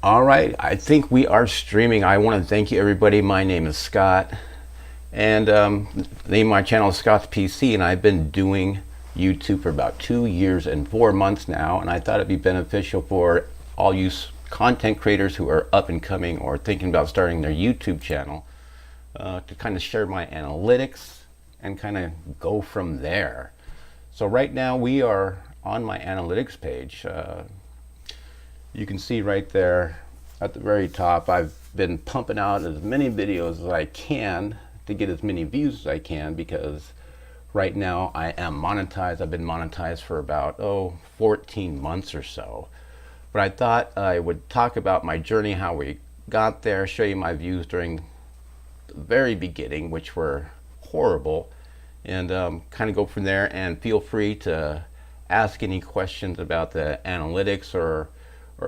All right, I think we are streaming. I want to thank you, everybody. My name is Scott, and the name of my channel is Scott's PC, and I've been doing YouTube for about 2 years and 4 months now, and I thought it'd be beneficial for all you content creators who are up and coming or thinking about starting their YouTube channel to kind of share my analytics and kind of go from there. So right now we are on my analytics page. You can see right there at the very top, I've been pumping out as many videos as I can to get as many views as I can, because right now I am monetized. I've been monetized for about 14 months or so. But I thought I would talk about my journey, how we got there, show you my views during the very beginning, which were horrible, and kind of go from there. And feel free to ask any questions about the analytics or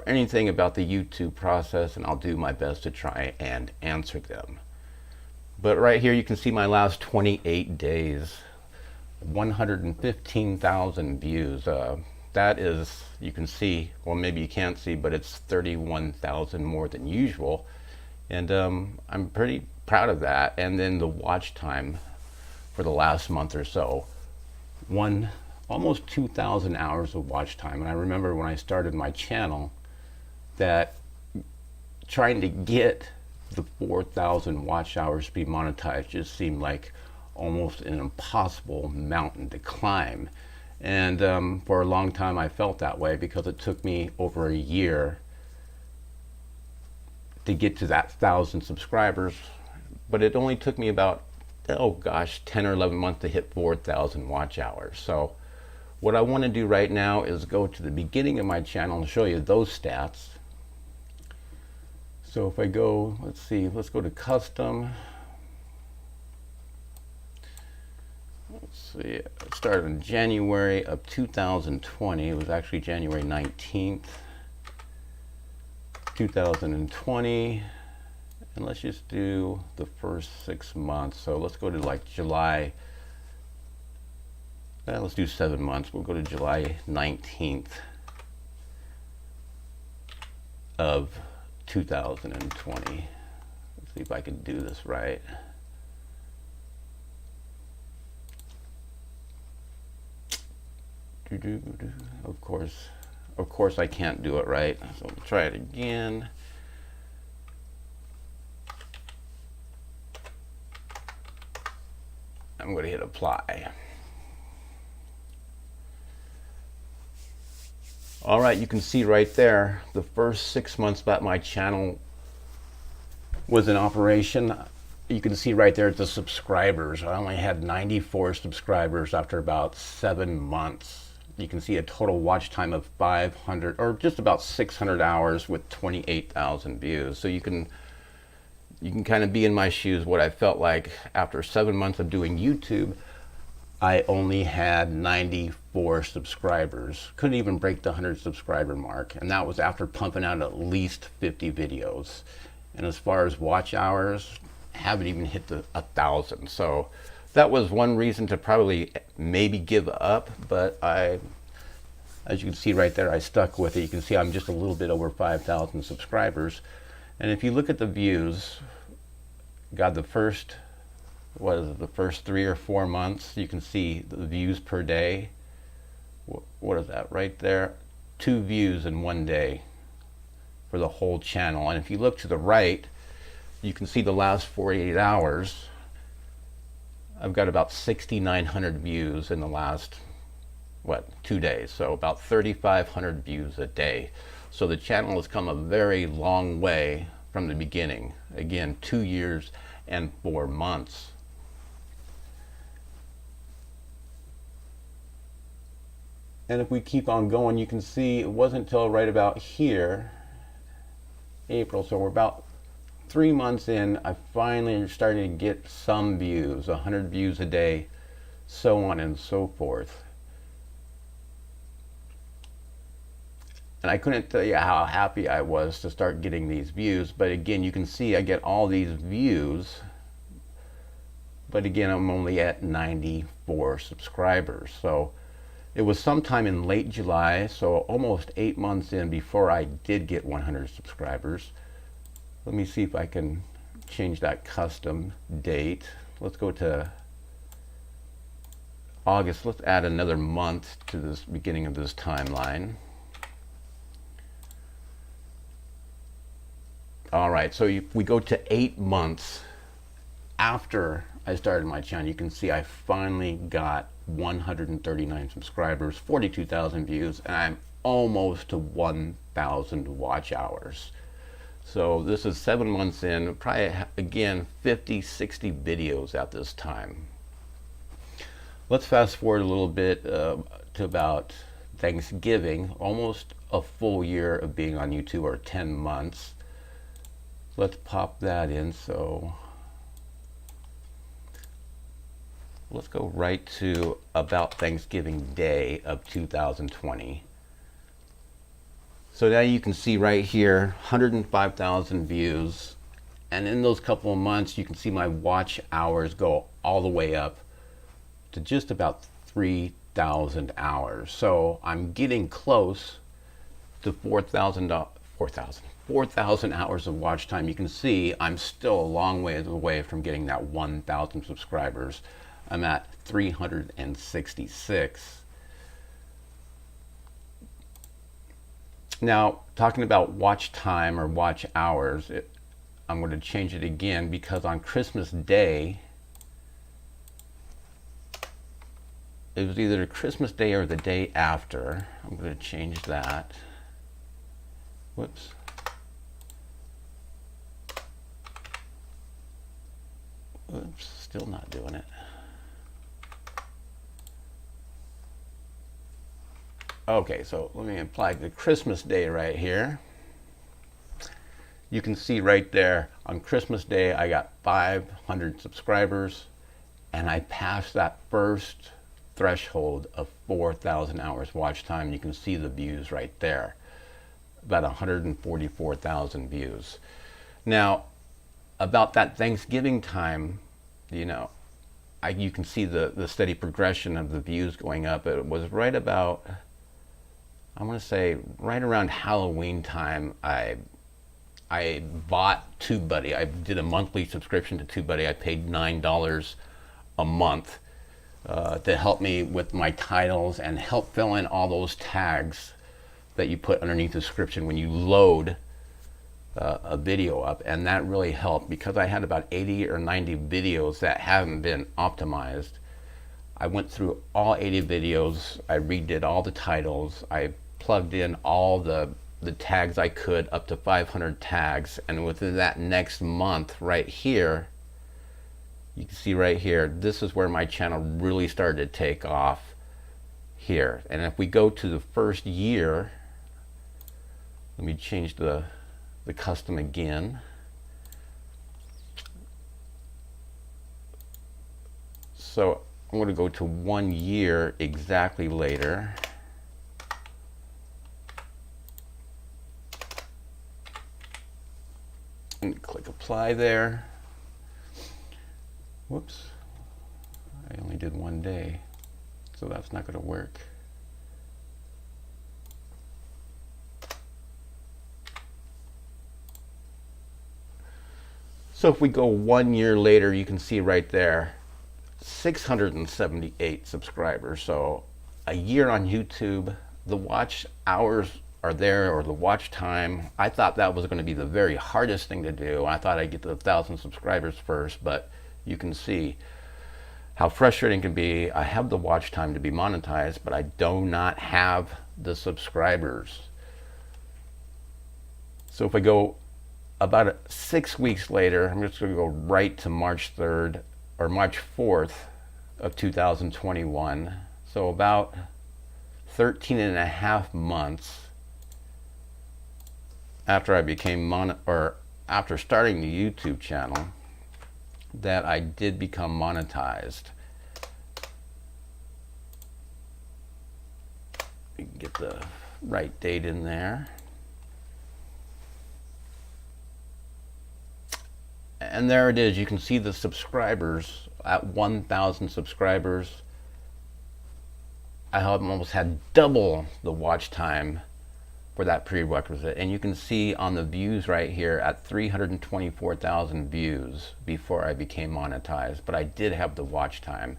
anything about the YouTube process, and I'll do my best to try and answer them. But right here you can see my last 28 days, 115,000 views. That is, you can see, well, maybe you can't see, but it's 31,000 more than usual, and I'm pretty proud of that. And then the watch time for the last month or so, almost 2,000 hours of watch time. And I remember when I started my channel that trying to get the 4,000 watch hours to be monetized just seemed like almost an impossible mountain to climb. And for a long time I felt that way, because it took me over a year to get to that 1,000 subscribers, but it only took me about 10 or 11 months to hit 4,000 watch hours. So what I want to do right now is go to the beginning of my channel and show you those stats. So if I go, let's go to custom. Let's see, it started in January of 2020. It was actually January 19th, 2020. And let's just do the first 6 months. So let's go to like July. Let's do 7 months. We'll go to July 19th of 2020. Let's see if I can do this right. Of course I can't do it right. So we'll try it again. I'm going to hit apply. All right, you can see right there, the first 6 months that my channel was in operation, you can see right there the subscribers. I only had 94 subscribers after about 7 months. You can see a total watch time of 500, or just about 600 hours with 28,000 views. So you can kind of be in my shoes, what I felt like after 7 months of doing YouTube. I only had 94 subscribers. Couldn't even break the 100 subscriber mark. And that was after pumping out at least 50 videos. And as far as watch hours, haven't even hit the 1,000. So that was one reason to probably maybe give up. But as you can see right there, I stuck with it. You can see I'm just a little bit over 5,000 subscribers. And if you look at the views, got the first 3 or 4 months, you can see the views per day. What is that right there? 2 views in 1 day for the whole channel. And if you look to the right, you can see the last 48 hours. I've got about 6,900 views in the last 2 days. So about 3,500 views a day. So the channel has come a very long way from the beginning. Again, 2 years and 4 months. And if we keep on going, you can see it wasn't until right about here, April, so we're about 3 months in, I finally am starting to get some views, 100 views a day, so on and so forth. And I couldn't tell you how happy I was to start getting these views, but again, you can see I get all these views, but again, I'm only at 94 subscribers. So It was sometime in late July, so almost 8 months in before I did get 100 subscribers. Let me see if I can change that custom date. Let's go to August. Let's add another month to this beginning of this timeline. All right, so we go to 8 months after I started my channel. You can see I finally got 139 subscribers, 42,000 views, and I'm almost to 1,000 watch hours. So this is 7 months in, probably again 50, 60 videos at this time. Let's fast forward a little bit to about Thanksgiving, almost a full year of being on YouTube, or 10 months. Let's pop that in. So let's go right to about Thanksgiving Day of 2020. So now you can see right here, 105,000 views. And in those couple of months, you can see my watch hours go all the way up to just about 3,000 hours. So I'm getting close to 4,000 hours of watch time. You can see I'm still a long way away from getting that 1,000 subscribers. I'm at 366. Now, talking about watch time or watch hours, I'm going to change it again, because on Christmas Day, it was either Christmas Day or the day after. I'm going to change that. Whoops. Oops, still not doing it. Okay, so let me apply the Christmas Day right here. You can see right there, on Christmas Day, I got 500 subscribers, and I passed that first threshold of 4,000 hours watch time. You can see the views right there, about 144,000 views. Now, about that Thanksgiving time, you know, you can see the steady progression of the views going up. It was right about, I want to say, right around Halloween time, I bought TubeBuddy. I did a monthly subscription to TubeBuddy. I paid $9 a month to help me with my titles and help fill in all those tags that you put underneath the description when you load a video up. And that really helped, because I had about 80 or 90 videos that haven't been optimized. I went through all 80 videos. I redid all the titles. I plugged in all the tags I could, up to 500 tags. And within that next month right here, you can see right here, this is where my channel really started to take off here. And if we go to the first year, let me change the custom again. So I'm going to go to 1 year exactly later. And click apply there. Whoops, I only did 1 day, so that's not going to work. So if we go 1 year later, you can see right there, 678 subscribers. So a year on YouTube, the watch hours are there, or the watch time. I thought that was going to be the very hardest thing to do. I thought I'd get to 1,000 subscribers first, but you can see how frustrating it can be. I have the watch time to be monetized, but I do not have the subscribers. So if I go about 6 weeks later, I'm just going to go right to March 3rd or March 4th of 2021. So about 13 and a half months after I became after starting the YouTube channel, that I did become monetized. You can get the right date in there. And there it is. You can see the subscribers at 1,000 subscribers. I almost had double the watch time for that prerequisite. And you can see on the views right here at 324,000 views before I became monetized, but I did have the watch time.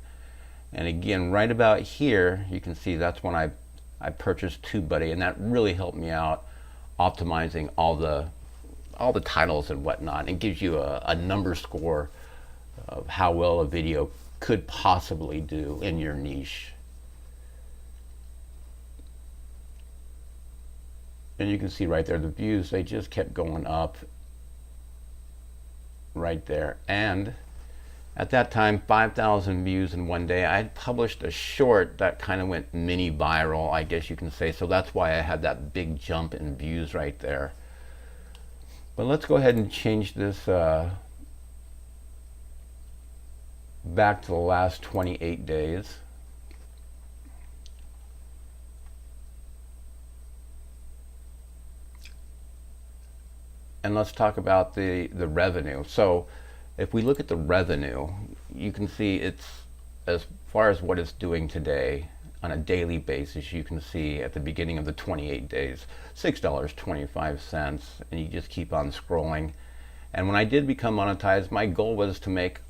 And again, right about here, you can see that's when I purchased TubeBuddy, and that really helped me out optimizing all the titles and whatnot. It gives you a number score of how well a video could possibly do in your niche. And you can see right there, the views, they just kept going up right there. And at that time, 5,000 views in one day. I had published a short that kind of went mini viral, I guess you can say. So that's why I had that big jump in views right there. But let's go ahead and change this back to the last 28 days. And let's talk about the revenue. So if we look at the revenue, you can see it's, as far as what it's doing today on a daily basis, you can see at the beginning of the 28 days, $6.25, and you just keep on scrolling. And when I did become monetized, my goal was to make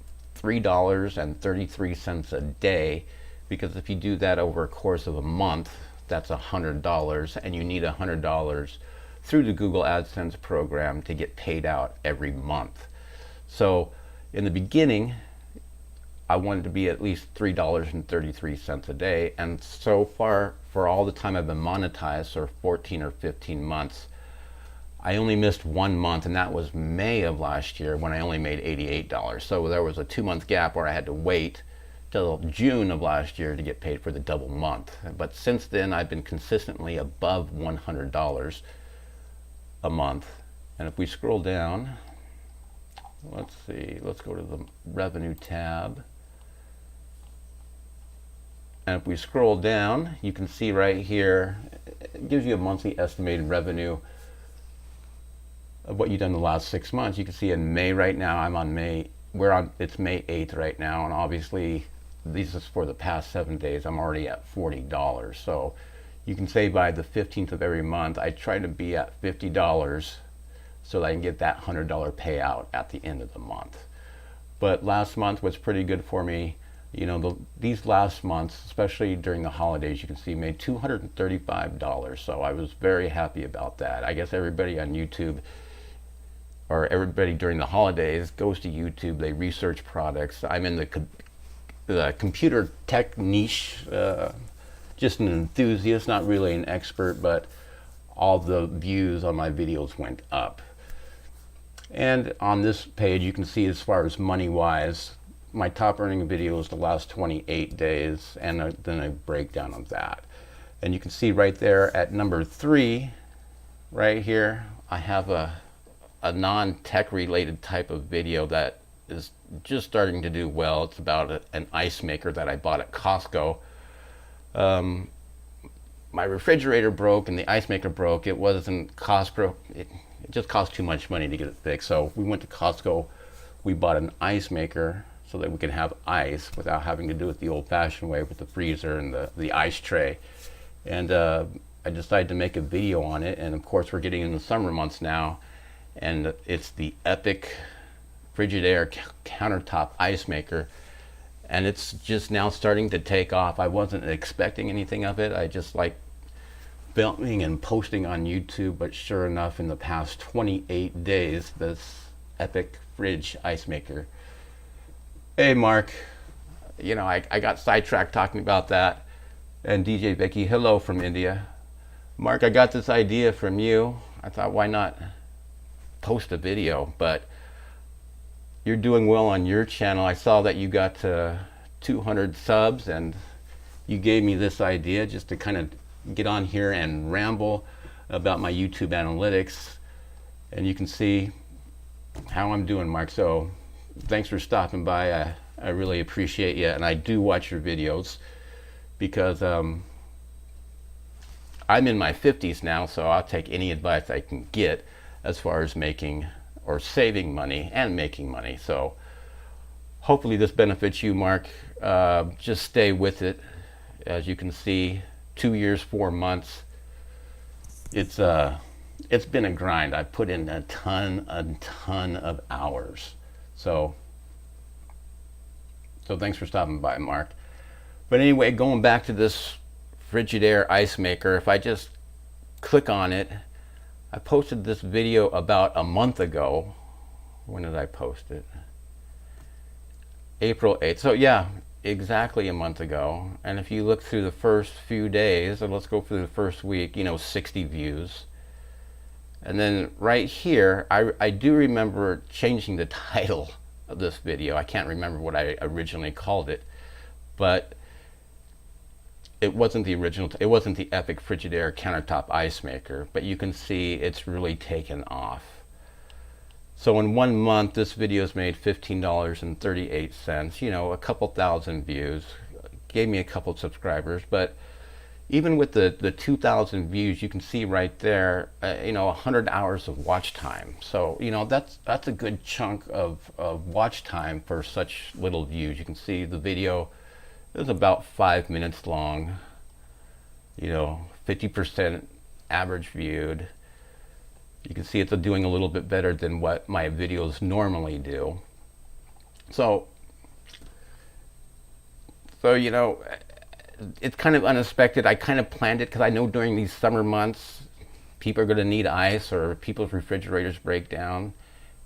$3.33 a day, because if you do that over a course of a month, that's $100, and you need $100 through the Google AdSense program to get paid out every month. So in the beginning, I wanted to be at least $3.33 a day, and so far, for all the time I've been monetized, or 14 or 15 months, I only missed 1 month, and that was May of last year, when I only made $88. So there was a 2-month gap where I had to wait till June of last year to get paid for the double month. But since then, I've been consistently above $100 a month. And if we scroll down, let's see, let's go to the revenue tab. And if we scroll down, you can see right here, it gives you a monthly estimated revenue of what you've done the last 6 months. You can see in May right now, it's May 8th right now, and obviously this is for the past 7 days. I'm already at $40. So you can say by the 15th of every month, I try to be at $50 so that I can get that $100 payout at the end of the month. But last month was pretty good for me. You know, these last months, especially during the holidays, you can see made $235. So I was very happy about that. I guess everybody on YouTube, or everybody during the holidays, goes to YouTube, they research products. I'm in the computer tech niche, just an enthusiast, not really an expert, but all the views on my videos went up. And on this page, you can see as far as money-wise, my top earning videos the last 28 days, and then a breakdown of that. And you can see right there at number 3, right here, I have a non-tech related type of video that is just starting to do well. It's about an ice maker that I bought at Costco. My refrigerator broke and the ice maker broke. It wasn't Costco. It just cost too much money to get it fixed. So we went to Costco. We bought an ice maker so that we could have ice without having to do it the old-fashioned way with the freezer and the ice tray. And I decided to make a video on it. And of course, we're getting in the summer months now, and it's the Epic Frigidaire countertop ice maker. And it's just now starting to take off. I wasn't expecting anything of it. I just like filming and posting on YouTube, but sure enough, in the past 28 days, this Epic Fridge ice maker. Hey Mark, you know, I got sidetracked talking about that. And DJ Vicky, hello from India. Mark, I got this idea from you. I thought, why not post a video? But you're doing well on your channel. I saw that you got 200 subs, and you gave me this idea just to kind of get on here and ramble about my YouTube analytics. And you can see how I'm doing, Mark. So thanks for stopping by. I really appreciate you, and I do watch your videos because I'm in my 50s now, so I'll take any advice I can get as far as making or saving money and making money. So hopefully this benefits you, Mark. Just stay with it. As you can see, 2 years, 4 months. It's been a grind. I put in a ton of hours. So thanks for stopping by, Mark. But anyway, going back to this Frigidaire ice maker, if I just click on it, I posted this video about a month ago. When did I post it? April 8th. So yeah, exactly a month ago. And if you look through the first few days, and let's go through the first week, 60 views. And then right here, I do remember changing the title of this video. I can't remember what I originally called it, but it wasn't the original. It wasn't the Epic Frigidaire countertop ice maker, but you can see it's really taken off. So in 1 month, this video's made $15.38. A couple thousand views, gave me a couple subscribers, but even with the 2,000 views, you can see right there, 100 hours of watch time. So that's a good chunk of watch time for such little views. You can see the video is about 5 minutes long. 50% average viewed. You can see it's doing a little bit better than what my videos normally do. So it's kind of unexpected. I kind of planned it because I know during these summer months, people are going to need ice or people's refrigerators break down.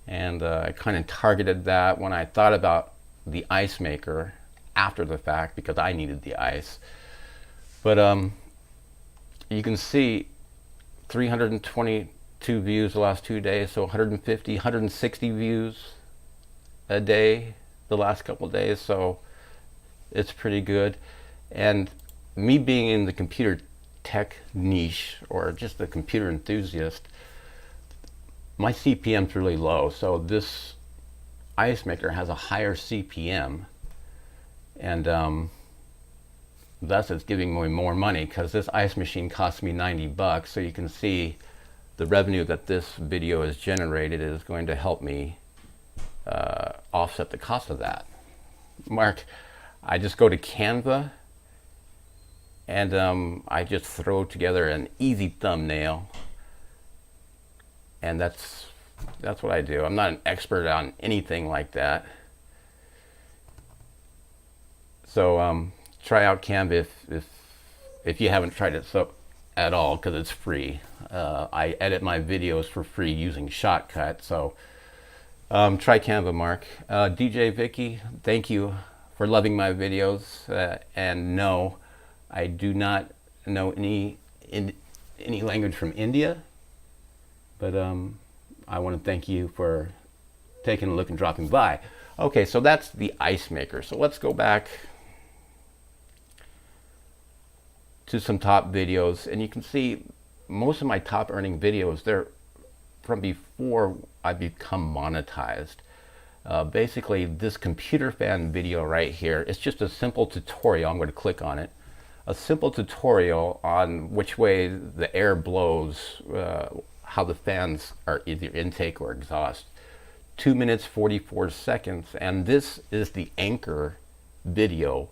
And I kind of targeted that when I thought about the ice maker after the fact because I needed the ice. But you can see 322 views the last 2 days, so 150, 160 views a day the last couple of days, so it's pretty good. And me being in the computer tech niche, or just a computer enthusiast, my CPM's really low, so this ice maker has a higher CPM, and thus it's giving me more money because this ice machine cost me $90. So you can see the revenue that this video has generated is going to help me offset the cost of that. Mark, I just go to Canva and I just throw together an easy thumbnail, and that's what I do. I'm not an expert on anything like that. So try out Canva if you haven't tried it at all, because it's free. I edit my videos for free using Shotcut, so try Canva, Mark. DJ Vicky, thank you for loving my videos, and no, I do not know any language from India, but I want to thank you for taking a look and dropping by. Okay, so that's the ice maker. So let's go back to some top videos, and you can see most of my top earning videos, they're from before I become monetized. Basically, this computer fan video right here, it's just a simple tutorial. I'm going to click on it. A simple tutorial on which way the air blows, how the fans are either intake or exhaust. 2 minutes 44 seconds, and this is the anchor video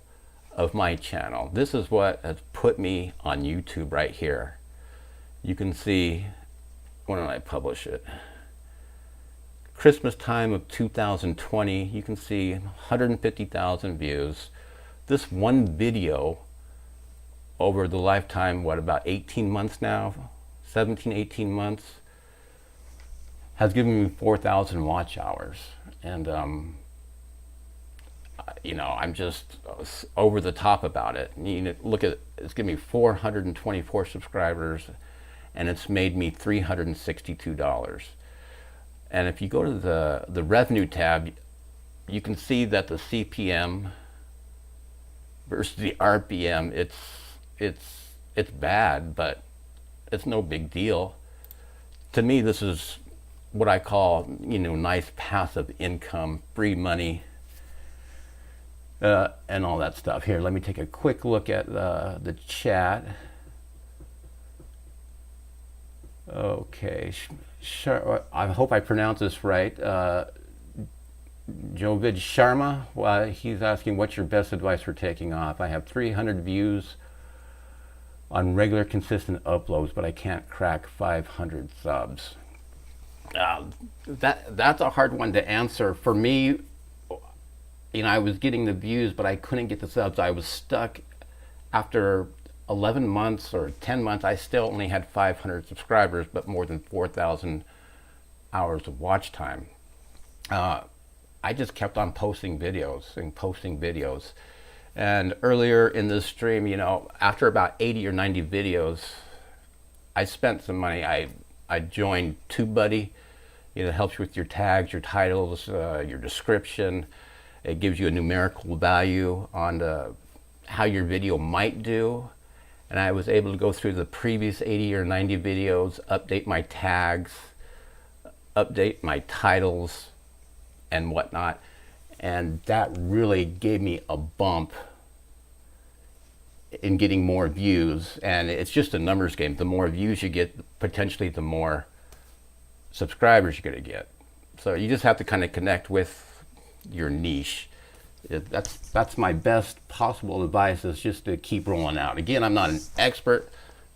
of my channel. This is what has put me on YouTube right here. You can see, when did I publish it? Christmas time of 2020. You can see 150,000 views. This one video over the lifetime, about 18 months now, 17, 18 months, has given me 4,000 watch hours. And I'm just over the top about it. Look at it, it's given me 424 subscribers, and it's made me $362. And if you go to the revenue tab, you can see that the CPM versus the RPM, it's bad, but it's no big deal. To me, this is what I call, nice passive income, free money, and all that stuff. Here, let me take a quick look at the chat. Okay, sure. I hope I pronounce this right. Jovid Sharma, well, he's asking, what's your best advice for taking off? I have 300 views on regular consistent uploads, but I can't crack 500 subs. That's a hard one to answer. For me, I was getting the views, but I couldn't get the subs. I was stuck after 11 months or 10 months. I still only had 500 subscribers, but more than 4,000 hours of watch time. I just kept on posting videos and posting videos. And earlier in this stream, after about 80 or 90 videos, I spent some money. I joined TubeBuddy. It helps you with your tags, your titles, your description. It gives you a numerical value on how your video might do. And I was able to go through the previous 80 or 90 videos, update my tags, update my titles, and whatnot. And that really gave me a bump in getting more views. And it's just a numbers game. The more views you get, potentially the more subscribers you're going to get. So you just have to kind of connect with your niche. That's my best possible advice, is just to keep rolling out. Again, I'm not an expert.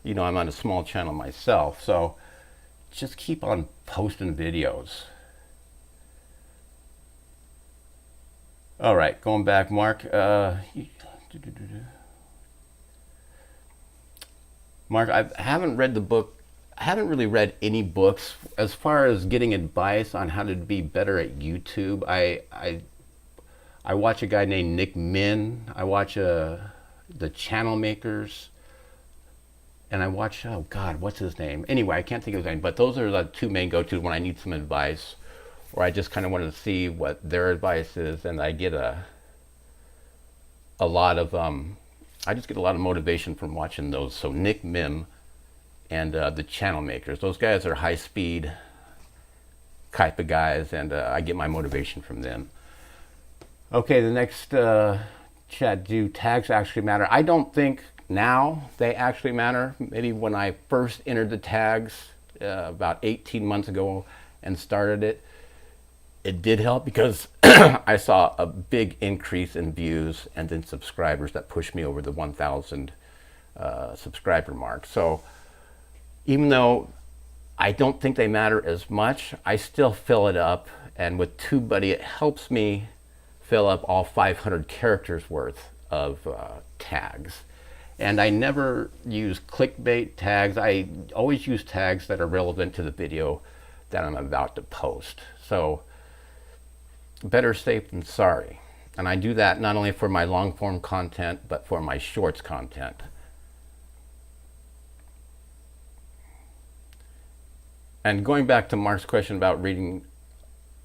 I'm on a small channel myself. So just keep on posting videos. All right, going back, Mark. Mark, I haven't read the book. I haven't really read any books as far as getting advice on how to be better at YouTube. I watch a guy named Nick Min. I watch the Channel Makers, and I watch, oh God, what's his name? Anyway, I can't think of his name. But those are the two main go-tos when I need some advice, or I just kind of want to see what their advice is, and I get a lot of I just get a lot of motivation from watching those. So Nick Mim and the Channel Makers, those guys are high speed type of guys, and I get my motivation from them. Okay, the next chat, do tags actually matter? I don't think now they actually matter. Maybe when I first entered the tags about 18 months ago and started it, it did help because I saw a big increase in views and then subscribers that pushed me over the 1,000 subscriber mark. So even though I don't think they matter as much, I still fill it up. And with TubeBuddy, it helps me fill up all 500 characters worth of tags. And I never use clickbait tags. I always use tags that are relevant to the video that I'm about to post. So better safe than sorry. And I do that not only for my long form content, but for my shorts content. And going back to Mark's question about reading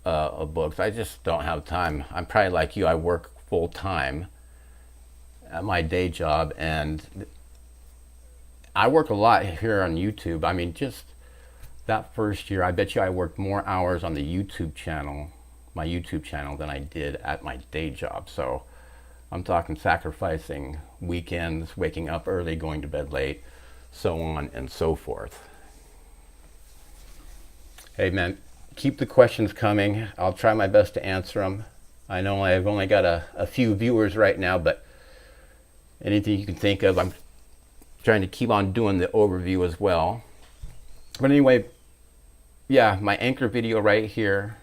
books, I just don't have time. I'm probably like you. I work full time at my day job, and I work a lot here on YouTube. I mean, just that first year, I bet you I worked more hours on the YouTube channel, my YouTube channel, than I did at my day job. So I'm talking sacrificing weekends, waking up early, going to bed late, so on and so forth. Hey man, keep the questions coming. I'll try my best to answer them. I know I've only got a few viewers right now, but anything you can think of, I'm trying to keep on doing the overview as well. But anyway, yeah, my anchor video right here,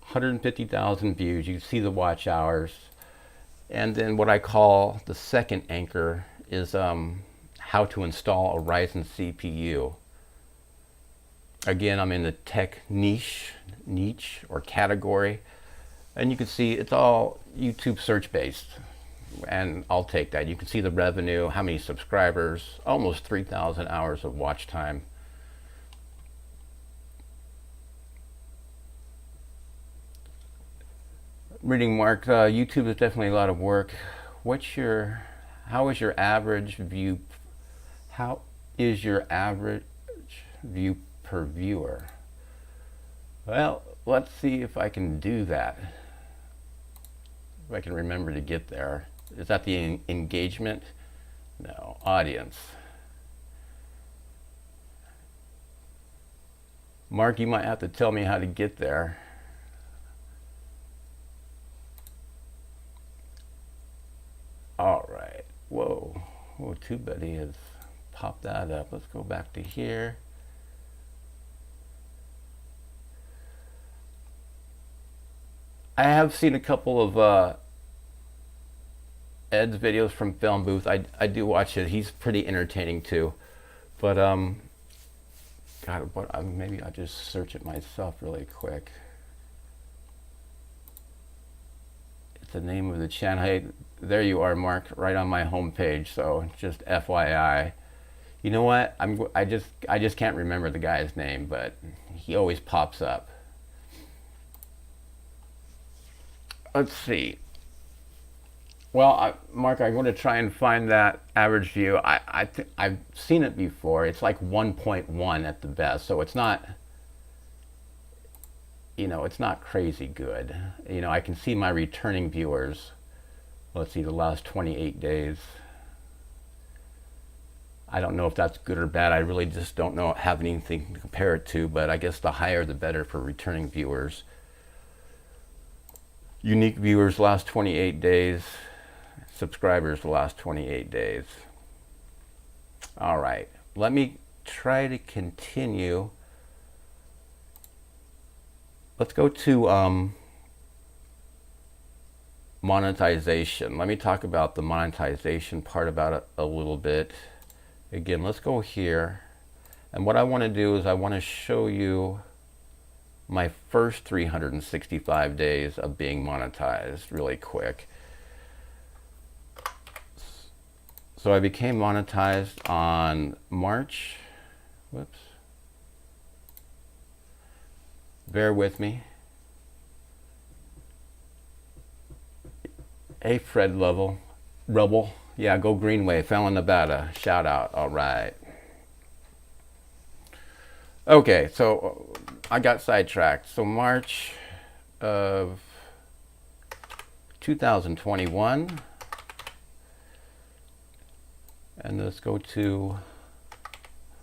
150,000 views. You can see the watch hours. And then what I call the second anchor is how to install a Ryzen CPU. Again, I'm in the tech niche or category, and you can see it's all YouTube search based, and I'll take that. You can see the revenue, how many subscribers, almost 3,000 hours of watch time. Reading Mark, YouTube is definitely a lot of work. How is your average view per viewer? Well, let's see if I can do that. If I can remember to get there. Is that the engagement? No, audience. Mark, you might have to tell me how to get there. TubeBuddy has popped that up. Let's go back to here. I have seen a couple of Ed's videos from Film Booth. I do watch it. He's pretty entertaining too. But God, maybe I'll just search it myself really quick. It's the name of the channel. Hey, there you are, Mark, right on my homepage. So just FYI. You know what? I just can't remember the guy's name, but he always pops up. Let's see. Well, Mark, I'm going to try and find that average view. I've seen it before. It's like 1.1 at the best, so it's not, it's not crazy good. I can see my returning viewers. Let's see, the last 28 days. I don't know if that's good or bad. I really just don't have anything to compare it to, but I guess the higher the better for returning viewers. Unique viewers last 28 days. Subscribers the last 28 days. All right, let me try to continue. Let's go to monetization. Let me talk about the monetization part about it a little bit. Again, let's go here. And what I want to do is I want to show you my first 365 days of being monetized really quick. So I became monetized on March. Whoops. Bear with me. Hey, Fred Rebel. Yeah, go Greenway, Fallon, Nevada. Shout out. All right. Okay, so I got sidetracked. So March of 2021. And let's go to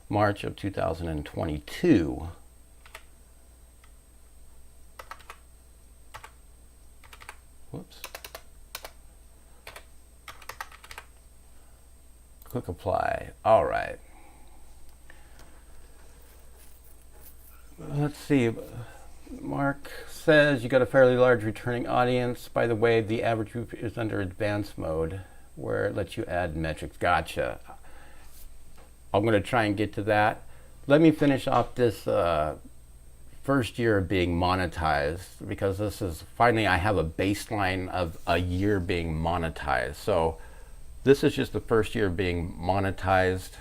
March of 2022. Whoops. Click apply. All right. Let's see. Mark says you got a fairly large returning audience. By the way, the average group is under advanced mode, where it lets you add metrics. Gotcha. I'm going to try and get to that. Let me finish off this first year of being monetized, because this is finally, I have a baseline of a year being monetized. So this is just the first year of being monetized.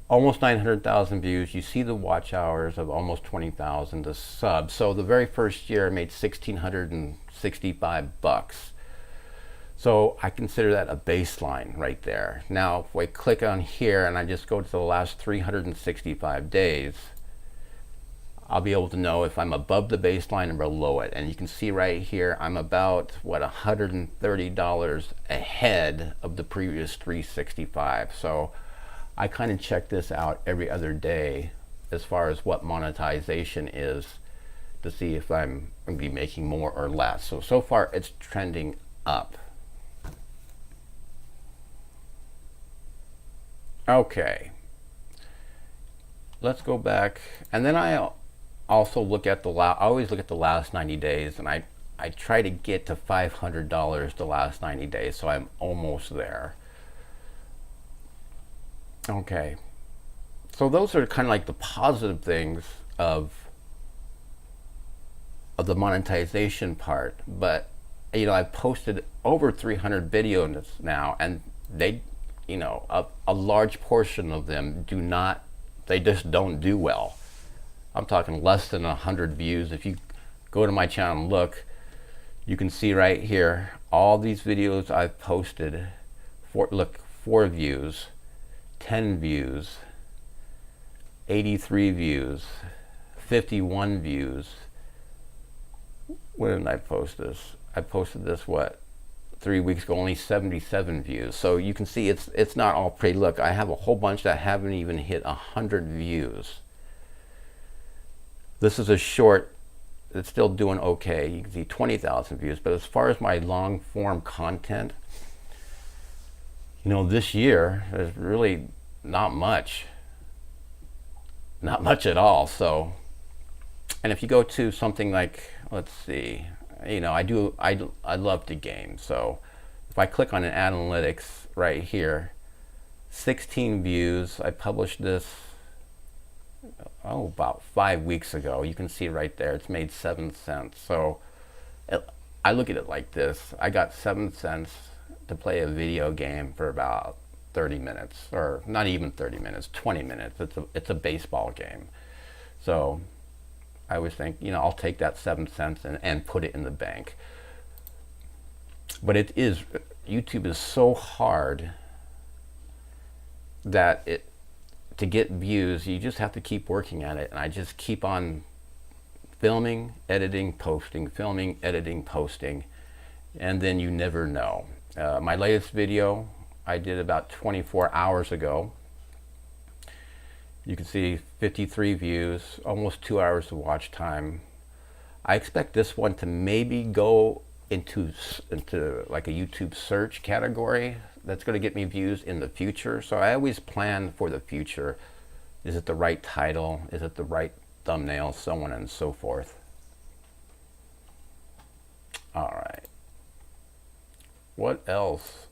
Almost 900,000 views. You see the watch hours of almost 20,000, the subs. So the very first year I made $1,665. So I consider that a baseline right there. Now, if I click on here and I just go to the last 365 days, I'll be able to know if I'm above the baseline or below it. And you can see right here, I'm about, what, $130 ahead of the previous 365. So I kind of check this out every other day as far as what monetization is, to see if I'm going to be making more or less. So far it's trending up. Okay, let's go back, and then I also look at I always look at the last 90 days, and I try to get to $500 the last 90 days, so I'm almost there. Okay, so those are kind of like the positive things of the monetization part. But I've posted over 300 videos now, and they, a large portion of them they just don't do well. I'm talking less than 100 views. If you go to my channel and look, you can see right here all these videos I've posted. 4 views, 10 views, 83 views, 51 views. When did I post this? I posted this, what, 3 weeks ago, only 77 views. So you can see it's not all pretty. Look, I have a whole bunch that haven't even hit 100 views. This is a short that's still doing okay. You can see 20,000 views. But as far as my long form content, You know, this year there's really not much at all. So, and if you go to something like, let's see, you know, I love to game. So if I click on an analytics right here, 16 views. I published this about 5 weeks ago. You can see right there it's made 7 cents. So I look at it like this: I got 7 cents to play a video game for about 30 minutes, or not even 30 minutes, 20 minutes. It's a baseball game. So I always think, you know, I'll take that 7 cents and put it in the bank. But YouTube is so hard that to get views, you just have to keep working at it. And I just keep on filming, editing, posting, filming, editing, posting, and then you never know. My latest video I did about 24 hours ago. You can see 53 views, almost 2 hours of watch time. I expect this one to maybe go into like a YouTube search category. That's going to get me views in the future. So I always plan for the future. Is it the right title? Is it the right thumbnail? So on and so forth. All right. What else?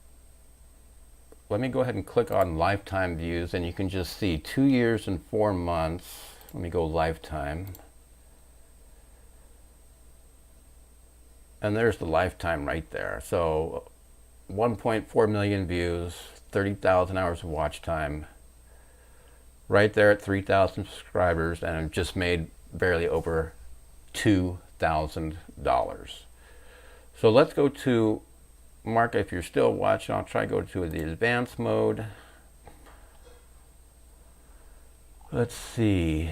Let me go ahead and click on lifetime views, and you can just see 2 years and 4 months. Let me go lifetime. And there's the lifetime right there. So 1.4 million views, 30,000 hours of watch time. Right there at 3,000 subscribers, and I've just made barely over $2,000. So let's go to Mark. If you're still watching, I'll try to go to the advanced mode. Let's see.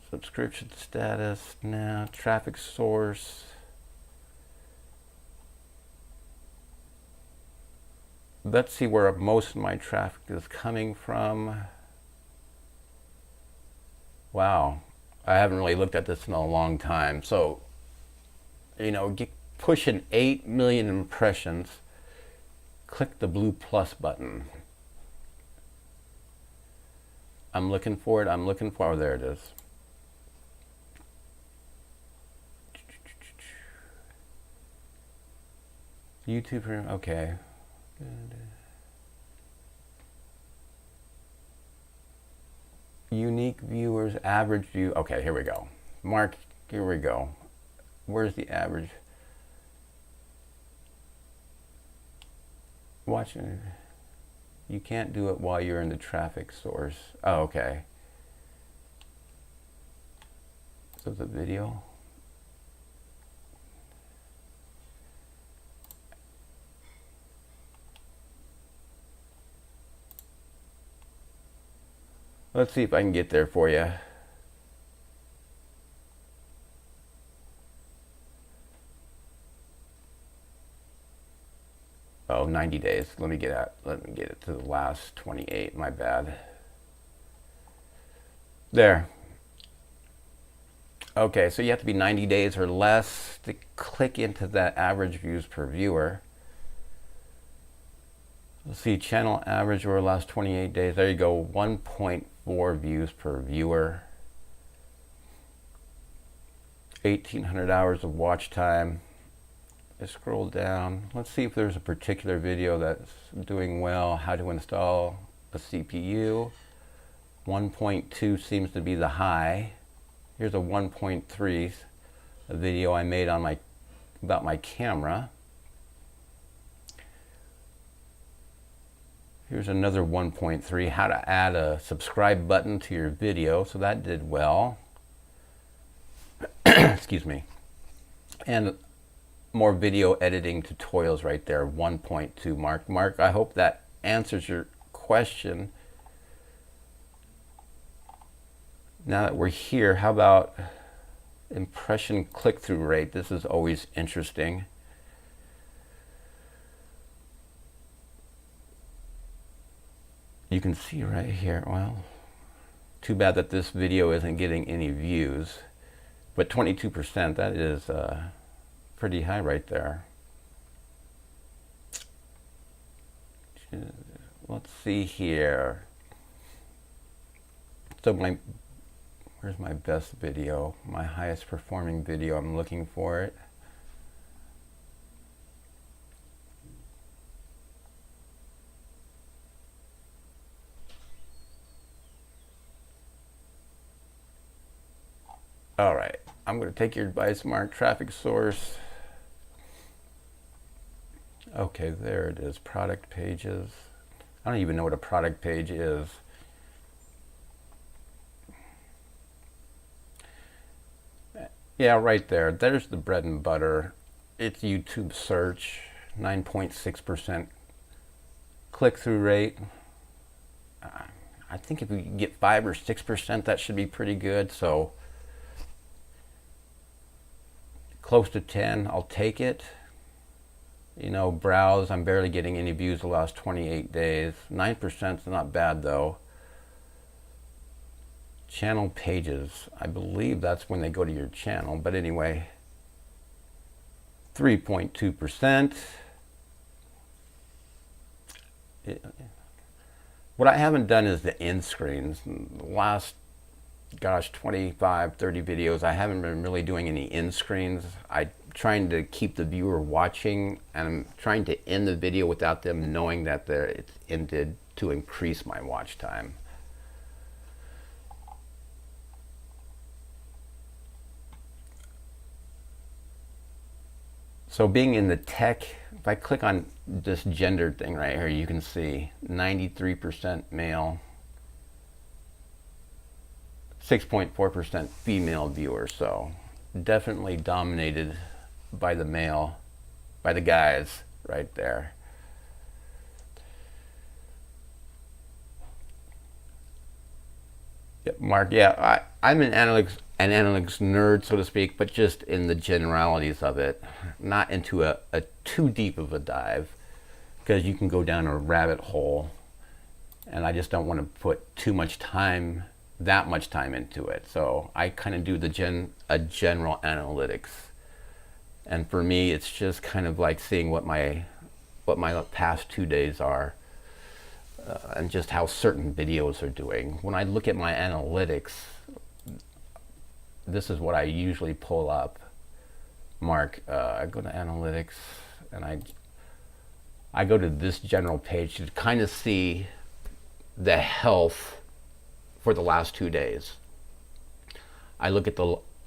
Subscription status now, traffic source. Let's see where most of my traffic is coming from. Wow, I haven't really looked at this in a long time. So, you know, pushing 8 million impressions. Click the blue plus button. I'm looking for it. Oh, there it is. YouTube, okay. Good. Unique viewers, average view. Okay, here we go. Mark, here we go. Where's the average? Watching. You can't do it while you're in the traffic source. Oh, okay. So the video. Let's see if I can get there for you. Oh, 90 days. Let me get it to the last 28. My bad. There. Okay, so you have to be 90 days or less to click into that average views per viewer. Let's see, channel average over the last 28 days. There you go, 1.4 views per viewer. 1,800 hours of watch time. I scroll down. Let's see if there's a particular video that's doing well. How to install a CPU. 1.2 seems to be the high. Here's a 1.3, a video I made on about my camera. Here's another 1.3, how to add a subscribe button to your video. So that did well. Excuse me. And more video editing tutorials right there, 1.2. Mark, I hope that answers your question. Now that we're here, how about impression click-through rate? This is always interesting. You can see right here, well, too bad that this video isn't getting any views, but 22%, that is pretty high right there. let's see here. So where's my best video? My highest performing video. I'm looking for it. All right, I'm going to take your advice, Mark. Traffic source. Okay, there it is. Product pages. I don't even know what a product page is. Yeah, right there. There's the bread and butter. It's YouTube search. 9.6% click-through rate. I think if we get 5 or 6%, that should be pretty good. So close to 10, I'll take it. You know, browse, I'm barely getting any views the last 28 days. 9% is not bad though. Channel pages, I believe that's when they go to your channel, but anyway, 3.2%. What I haven't done is the end screens. The last, gosh, 25, 30 videos, I haven't been really doing any end screens. I'm trying to keep the viewer watching, and I'm trying to end the video without them knowing that it's ended to increase my watch time. So being in the tech, if I click on this gender thing right here, you can see 93% male, 6.4% female viewers. So definitely dominated by the male, by the guys right there. Yeah, Mark, yeah, I'm an analytics nerd, so to speak, but just in the generalities of it, not into a too deep of a dive, because you can go down a rabbit hole, and I just don't want to put too much time, that much time into it. So I kind of do a general analytics, and for me, it's just kind of like seeing what my past 2 days are. And just how certain videos are doing. When I look at my analytics, this is what I usually pull up. Mark, I go to analytics, and I go to this general page to kind of see the health for the last 2 days. I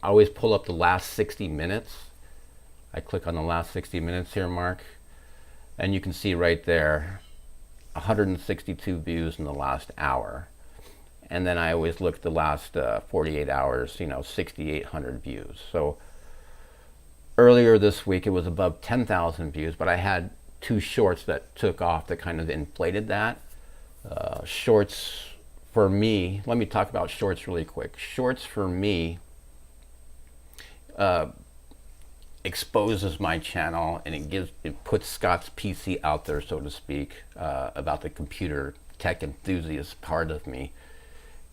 always pull up the last 60 minutes. I click on the last 60 minutes here, Mark, and you can see right there, 162 views in the last hour. And then I always look the last 48 hours, 6,800 views. So earlier this week it was above 10,000 views, but I had 2 shorts that took off that kind of inflated that. Shorts for me, let me talk about shorts really quick. Shorts for me exposes my channel, and it puts Scott's PC out there, so to speak, about the computer tech enthusiast part of me.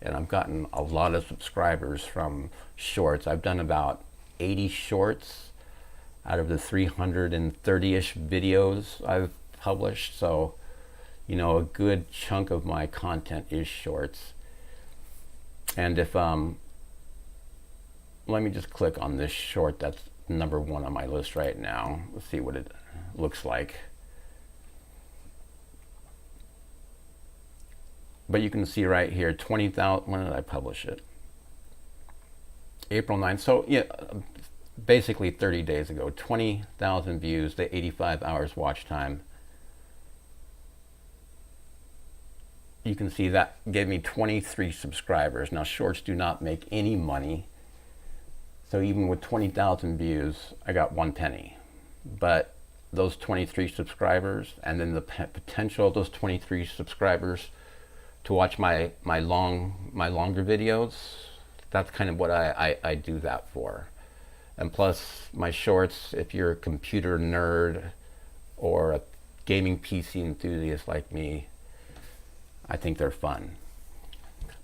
And I've gotten a lot of subscribers from shorts. I've done about 80 shorts out of the 330-ish videos I've published. So, a good chunk of my content is shorts. And if let me just click on this short that's number 1 on my list right now. Let's see what it looks like. But you can see right here, 20,000, when did I publish it? April 9th. So yeah, basically 30 days ago, 20,000 views, the 85 hours watch time. You can see that gave me 23 subscribers. Now shorts do not make any money. So even with 20,000 views, I got 1 penny. But those 23 subscribers, and then the potential of those 23 subscribers to watch my longer videos, that's kind of what I do that for. And plus my shorts, if you're a computer nerd or a gaming PC enthusiast like me, I think they're fun.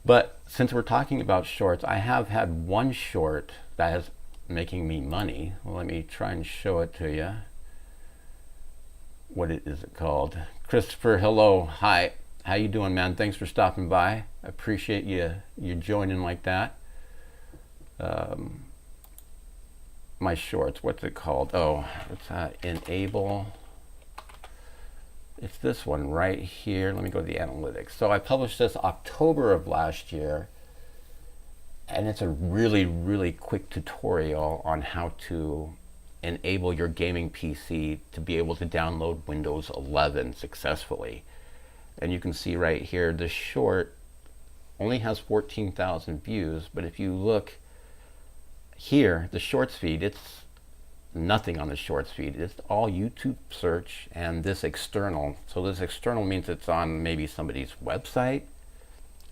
But since we're talking about shorts, I have had 1 short that is making me money. Well, let me try and show it to you. What is it called? Christopher, hello, hi. How you doing, man? Thanks for stopping by. I appreciate you joining like that. My shorts, what's it called? Oh, it's enable. It's this one right here. Let me go to the analytics. So I published this October of last year, and it's a really, really quick tutorial on how to enable your gaming PC to be able to download Windows 11 successfully. And you can see right here, this short only has 14,000 views, but if you look here, the shorts feed, it's nothing on the shorts feed. It's all YouTube search and this external. So this external means it's on maybe somebody's website.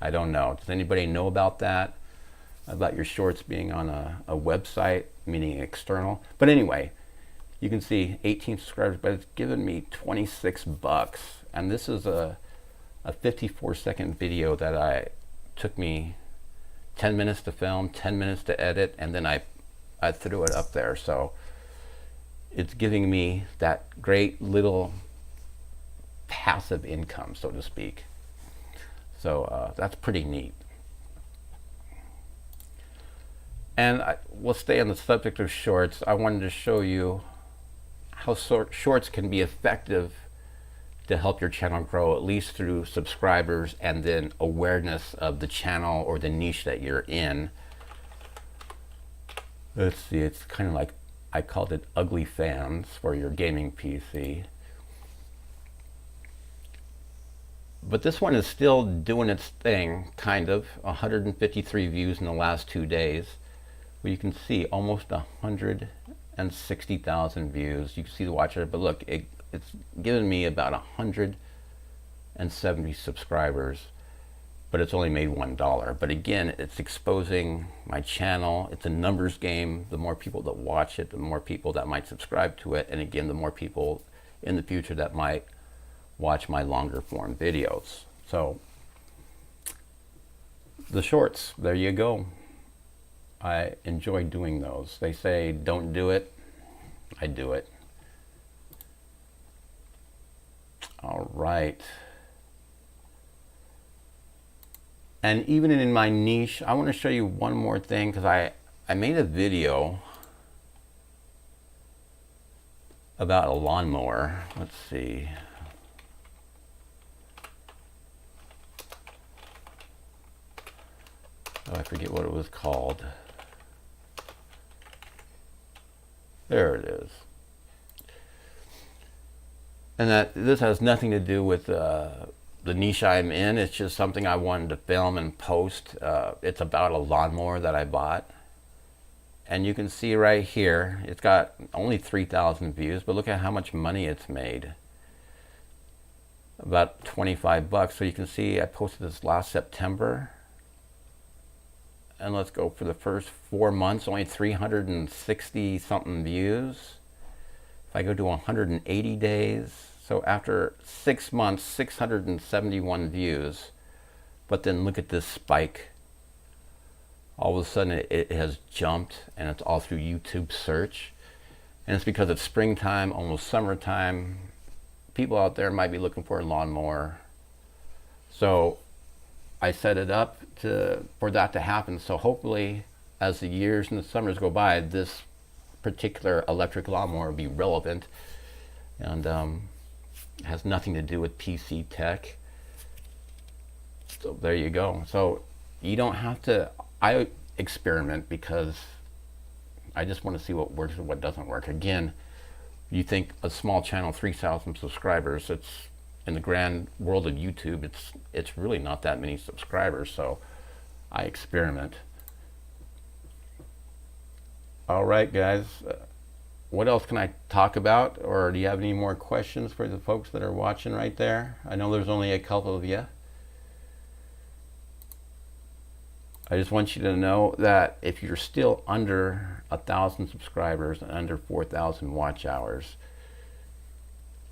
I don't know. Does anybody know about that? About your shorts being on a website, meaning external? But anyway, you can see 18 subscribers, but it's given me 26 bucks. And this is a 54-second video that took me 10 minutes to film, 10 minutes to edit, and then I threw it up there. So it's giving me that great little passive income, so to speak. So that's pretty neat. And we'll stay on the subject of shorts. I wanted to show you how shorts can be effective to help your channel grow, at least through subscribers and then awareness of the channel or the niche that you're in. Let's see, it's kind of like, I called it ugly fans for your gaming PC. But this one is still doing its thing, kind of. 153 views in the last 2 days. Well, you can see almost 160,000 views. You can see the watcher, but look, it's given me about 170 subscribers, but it's only made $1. But again, it's exposing my channel. It's a numbers game. The more people that watch it, the more people that might subscribe to it. And again, the more people in the future that might watch my longer form videos. So the shorts, there you go. I enjoy doing those. They say don't do it. I do it. All right. And even in my niche, I want to show you one more thing, because I made a video about a lawnmower. Let's see. Oh, I forget what it was called. There it is. And that this has nothing to do with the niche I'm in. It's just something I wanted to film and post. It's about a lawnmower that I bought. And you can see right here, it's got only 3,000 views, but look at how much money it's made. About 25 bucks. So you can see I posted this last September. And let's go for the first 4 months, only 360 something views. If I go to 180 days, so after 6 months, 671 views. But then look at this spike. All of a sudden it has jumped, and it's all through YouTube search. And it's because it's springtime, almost summertime. People out there might be looking for a lawnmower. So I set it up for that to happen. So hopefully, as the years and the summers go by, this particular electric lawnmower will be relevant, and has nothing to do with PC tech. So there you go. So you don't have to. I experiment because I just want to see what works and what doesn't work. Again, you think a small channel, 3,000 subscribers, it's in the grand world of YouTube, it's really not that many subscribers. So I experiment. All right, guys. What else can I talk about? Or do you have any more questions for the folks that are watching right there? I know there's only a couple of you. I just want you to know that if you're still under 1,000 subscribers and under 4,000 watch hours,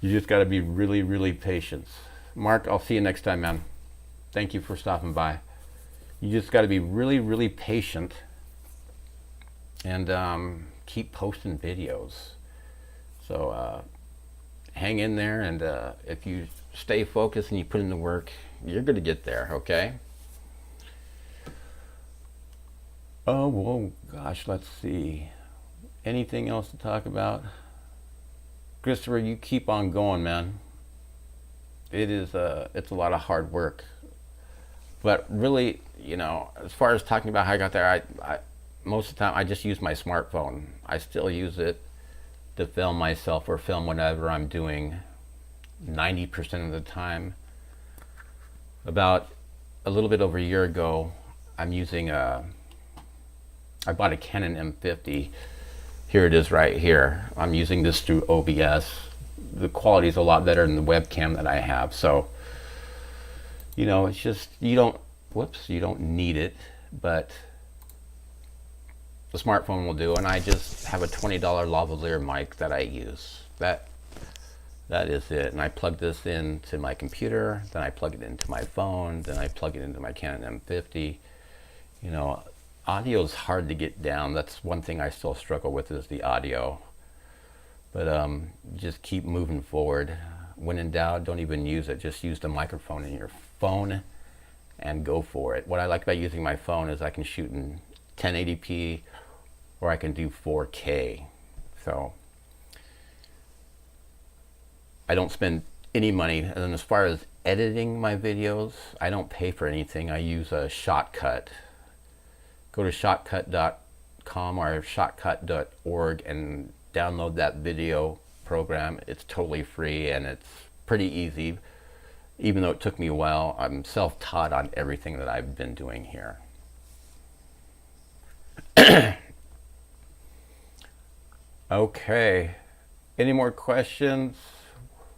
you just got to be really, really patient. Mark, I'll see you next time, man. Thank you for stopping by. You just got to be really, really patient, and keep posting videos. So hang in there, and if you stay focused and you put in the work, you're going to get there, okay? Oh, well, gosh, let's see. Anything else to talk about? Christopher, you keep on going, man. It's a lot of hard work. But really, you know, as far as talking about how I got there, I most of the time I just use my smartphone. I still use it to film myself or film whatever I'm doing 90% of the time. About a little bit over a year ago, I'm using I bought a Canon M50. Here it is right here. I'm using this through OBS. The quality is a lot better than the webcam that I have. So, you know, it's just, you don't need it, but the smartphone will do. And I just have a $20 lavalier mic that I use. That is it. And I plug this into my computer, then I plug it into my phone, then I plug it into my Canon M50. You know, audio is hard to get down. That's one thing I still struggle with, is the audio. But just keep moving forward. When in doubt, don't even use it. Just use the microphone in your phone and go for it. What I like about using my phone is I can shoot in 1080p or I can do 4K. So I don't spend any money. And then as far as editing my videos, I don't pay for anything. I use a Shotcut. Go to shotcut.com or shotcut.org and download that video program. It's totally free and it's pretty easy. Even though it took me a while, I'm self-taught on everything that I've been doing here. Okay, any more questions?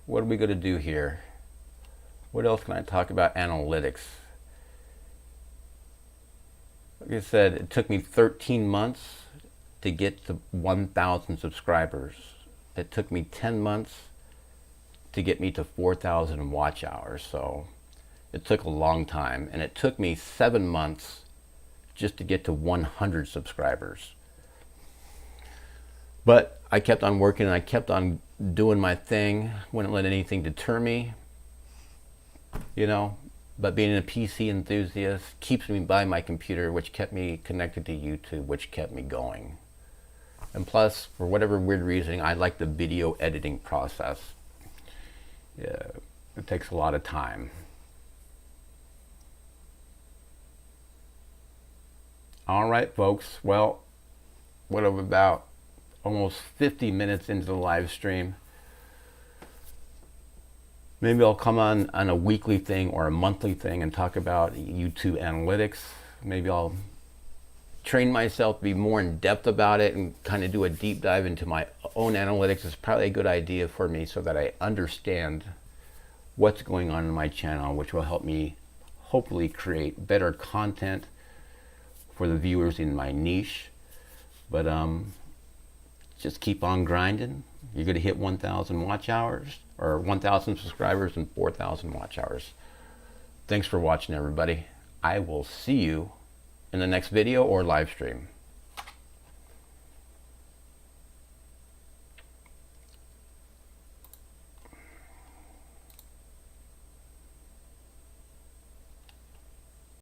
What are we going to do here? What else can I talk about? Analytics. Like I said, it took me 13 months to get to 1,000 subscribers. It took me 10 months to get me to 4,000 watch hours. So it took a long time. And it took me 7 months just to get to 100 subscribers. But I kept on working and I kept on doing my thing. Wouldn't let anything deter me, you know. But being a PC enthusiast keeps me by my computer, which kept me connected to YouTube, which kept me going. And plus, for whatever weird reason, I like the video editing process. Yeah, it takes a lot of time. All right, folks. Well, what about almost 50 minutes into the live stream? Maybe I'll come on a weekly thing or a monthly thing and talk about YouTube analytics. Maybe I'll train myself to be more in depth about it and kind of do a deep dive into my own analytics. It's probably a good idea for me so that I understand what's going on in my channel, which will help me hopefully create better content for the viewers in my niche. But just keep on grinding. You're going to hit 1,000 watch hours, or 1,000 subscribers and 4,000 watch hours. Thanks for watching, everybody. I will see you in the next video or live stream.